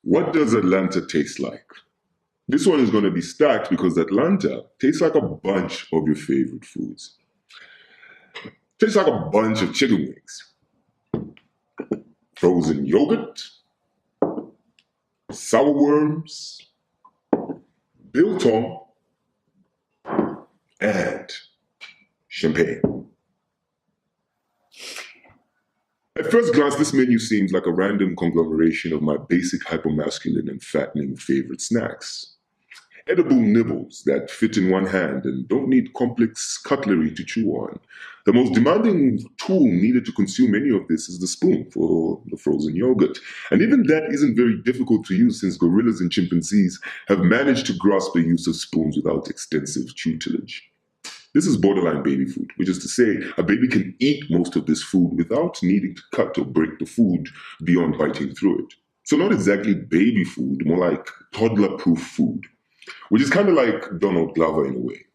What does Atlanta taste like? This one is going to be stacked because Atlanta tastes like a bunch of your favorite foods. Tastes like a bunch of chicken wings, frozen yogurt, sour worms, biltong, and champagne. At first glance, this menu seems like a random conglomeration of my basic hypermasculine and fattening favorite snacks. Edible nibbles that fit in one hand and don't need complex cutlery to chew on. The most demanding tool needed to consume any of this is the spoon for the frozen yogurt. And even that isn't very difficult to use since gorillas and chimpanzees have managed to grasp the use of spoons without extensive tutelage. This is borderline baby food, which is to say a baby can eat most of this food without needing to cut or break the food beyond biting through it. So not exactly baby food, more like toddler-proof food, which is kind of like Donald Glover in a way.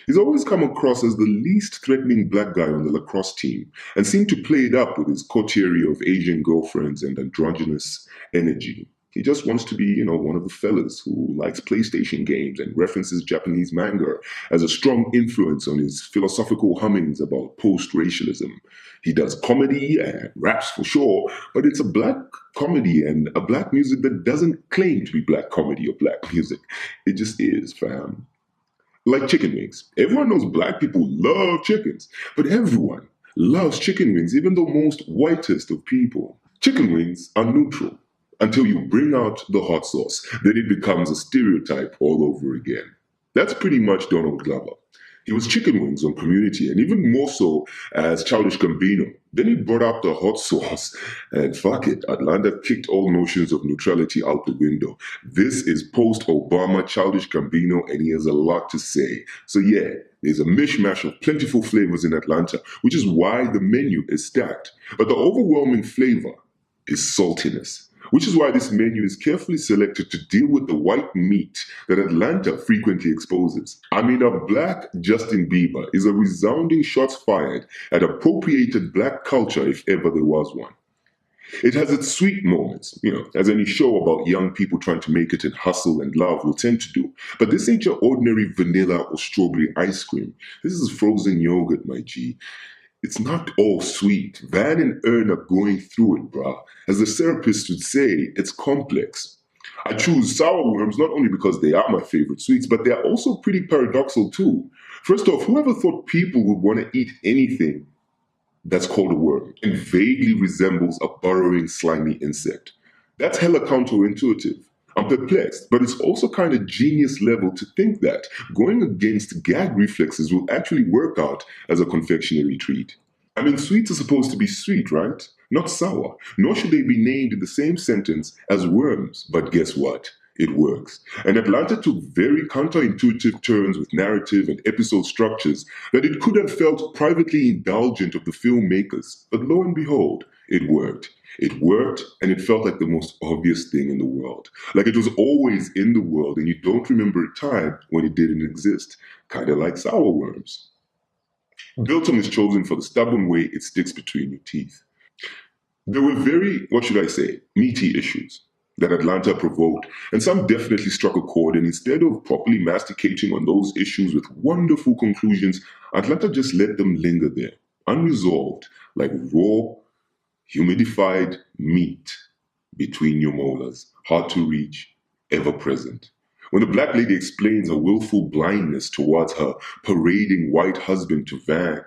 He's always come across as the least threatening black guy on the lacrosse team and seemed to play it up with his coterie of Asian girlfriends and androgynous energy. He just wants to be, one of the fellas who likes PlayStation games and references Japanese manga as a strong influence on his philosophical hummings about post-racialism. He does comedy and raps for sure, but it's a black comedy and a black music that doesn't claim to be black comedy or black music. It just is, fam. Like chicken wings. Everyone knows black people love chickens, but everyone loves chicken wings, even the most whitest of people. Chicken wings are neutral until you bring out the hot sauce. Then it becomes a stereotype all over again. That's pretty much Donald Glover. He was chicken wings on Community, and even more so as Childish Gambino. Then he brought out the hot sauce, and fuck it, Atlanta kicked all notions of neutrality out the window. This is post-Obama Childish Gambino, and he has a lot to say. So yeah, there's a mishmash of plentiful flavors in Atlanta, which is why the menu is stacked. But the overwhelming flavor is saltiness, which is why this menu is carefully selected to deal with the white meat that Atlanta frequently exposes. I mean, a black Justin Bieber is a resounding shots fired at appropriated black culture if ever there was one. It has its sweet moments, as any show about young people trying to make it in hustle and love will tend to do. But this ain't your ordinary vanilla or strawberry ice cream. This is frozen yogurt, my G. It's not all sweet. Van and Ern are going through it, bruh. As the therapist would say, it's complex. I choose sour worms not only because they are my favorite sweets, but they're also pretty paradoxal too. First off, whoever thought people would want to eat anything that's called a worm and vaguely resembles a burrowing, slimy insect? That's hella counterintuitive. I'm perplexed, but it's also kind of genius level to think that going against gag reflexes will actually work out as a confectionery treat. I mean, sweets are supposed to be sweet, right? Not sour. Nor should they be named in the same sentence as worms. But guess what? It works. And Atlanta took very counterintuitive turns with narrative and episode structures that it could have felt privately indulgent of the filmmakers. But lo and behold, it worked. It worked, and it felt like the most obvious thing in the world. Like it was always in the world, and you don't remember a time when it didn't exist. Kind of like sour worms. Biltong is chosen for the stubborn way it sticks between your teeth. There were very, meaty issues that Atlanta provoked, and some definitely struck a chord, and instead of properly masticating on those issues with wonderful conclusions, Atlanta just let them linger there, unresolved, like raw, humidified meat between your molars, hard to reach, ever present. When the black lady explains her willful blindness towards her parading white husband to Van,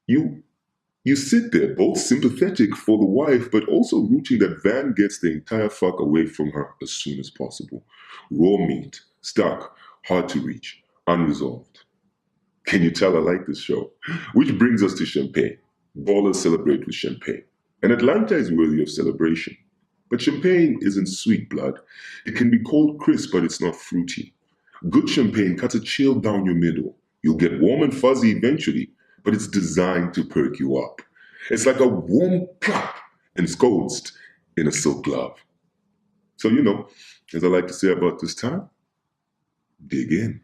you sit there both sympathetic for the wife, but also rooting that Van gets the entire fuck away from her as soon as possible. Raw meat, stuck, hard to reach, unresolved. Can you tell I like this show? Which brings us to champagne. Ballers celebrate with champagne. And Atlanta is worthy of celebration. But champagne isn't sweet blood. It can be cold crisp, but it's not fruity. Good champagne cuts a chill down your middle. You'll get warm and fuzzy eventually, but it's designed to perk you up. It's like a warm plop ensconced in a silk glove. So, as I like to say about this time, dig in.